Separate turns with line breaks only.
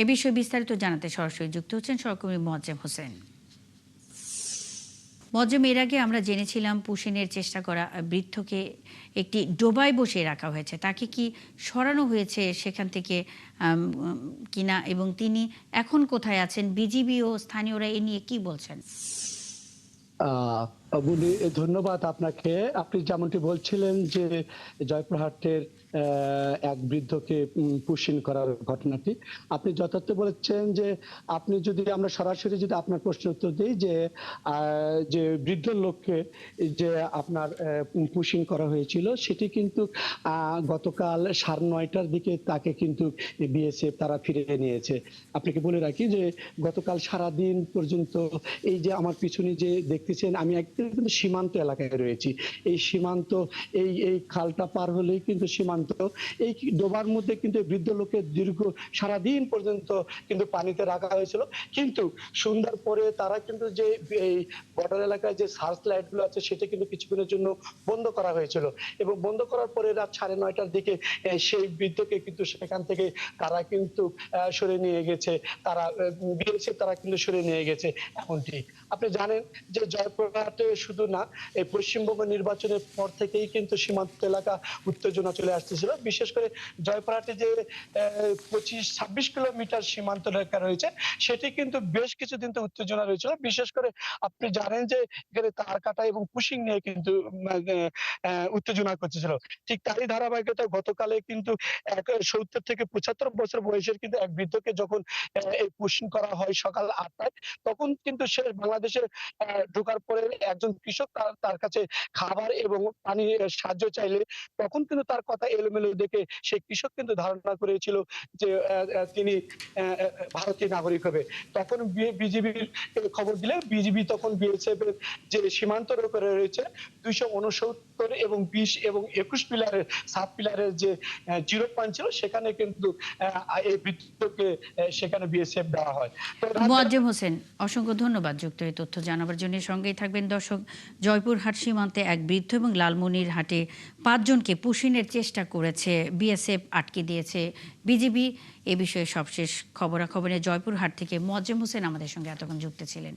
এ বিষয়ে বিস্তারিত জানাতে সরাসরি যুক্ত হচ্ছেন সহকর্মী মোয়াজ্জেম হোসেন। মোয়াজ্জেম, এর আগে আমরা জেনেছিলাম পুশিনের চেষ্টা করা বৃদ্ধকে একটি ডোবায় বসিয়ে রাখা হয়েছে। তাকে কি সরানো হয়েছে সেখান থেকে কিনা, এবং তিনি এখন কোথায় আছেন? বিজিবি ও স্থানীয়রা এ নিয়ে কি বলছেন?
বুনি, ধন্যবাদ আপনাকে। আপনি যেমনটি বলছিলেন যে জয়পুরহাটের এক বৃদ্ধকে পুশিন করার ঘটনাটি আপনি যথার্থ বলেছেন। যে আপনি যদি আমরা সরাসরি যদি আপনার প্রশ্নের উত্তর দিই যে যে বৃদ্ধ লোককে যে আপনার পুশিং করা হয়েছিল সেটি কিন্তু গতকাল 9:30টার দিকে তাকে কিন্তু বিএসএফ তারা ফিরিয়ে নিয়েছে। আপনাকে বলে রাখি যে গতকাল সারাদিন পর্যন্ত এই যে আমার পিছনে যে দেখতেছেন, আমি একদম কিন্তু সীমান্ত এলাকায় রয়েছি। এই সীমান্ত এই এই খালটা পার হলেই কিন্তু সীমান্ত। এই ডোবার মধ্যে কিন্তু বৃদ্ধ লোকের দীর্ঘ সারাদিন পর্যন্ত কিন্তু পানিতে রাখা হয়েছিল। কিন্তু সন্ধ্যার পরে তারা কিন্তু যে এই বর্ডার এলাকায় যে সার্চ লাইট গুলো আছে সেটা কিন্তু কিছুক্ষণের জন্য বন্ধ করা হয়েছিল, এবং বন্ধ করার পরে রাত 9:30টার দিকে সেই বৃদ্ধকে কিন্তু সেখান থেকে তারা কিন্তু সরে নিয়ে গেছে। তারা বিএসএফ তারা কিন্তু সরে নিয়ে গেছে। এমনটি আপনি জানেন যে জয়পুরহাটে শুধু না, এই পশ্চিমবঙ্গ নির্বাচনের পর থেকেই কিন্তু সীমান্ত এলাকা উত্তেজনা চলে আসতেছিল। বিশেষ করে জয়পুরহাটে যে 25-26 কিলোমিটার সীমান্ত এলাকা রয়েছে সেটি কিন্তু বেশ কিছুদিন তো উত্তেজনা রয়েছিল। বিশেষ করে আপনি জানেন যে এখানে তার কাটা এবং পুশিং নিয়ে কিন্তু উত্তেজনা করতেছিল। ঠিক তারই ধারাবাহিকতায় গতকালে কিন্তু 70 থেকে 75 বছর বয়সের কিন্তু এক বৃদ্ধকে যখন এই পুশিং করা হয় সকাল 8টায়, তখন কিন্তু সে বাংলাদেশে ঢোকার পরে একজন কৃষক তার কাছে খাবার এবং পানির সাহায্য চাইলে তখন কিন্তু তার কথা এলোমেলো দেখে সেই কৃষক কিন্তু ধারণা করেছিল যে তিনি ভারতীয় নাগরিক হবে। তখন বিজিবির খবর দিলে বিজিবি তখন বিএসএফ এর যে সীমান্ত উপরে রয়েছে 269 এবং 20 এবং 21 পিলারের সাব পিলারের যে জিরো পয়েন্ট ছিল সেখানে কিন্তু এই বৃত্তকে সেখানে বিএসএফ দেওয়া হয়। তো
মোয়াজ্জেম হোসেন, অসংখ্য ধন্যবাদ যুক্ত এই তথ্য জানাবার জন্য। সঙ্গেই থাকবেন দর্শক। জয়পুরহাট সীমান্তে এক বৃদ্ধ এবং লালমনিরহাটে 5 জনকে পুশিনের চেষ্টা করেছে বিএসএফ, আটকে দিয়েছে বিজিবি। এ বিষয়ে সবশেষ খবরাখবরে জয়পুরহাট থেকে মোয়াজ্জেম হোসেন আমাদের সঙ্গে এতক্ষণ যুক্ত ছিলেন।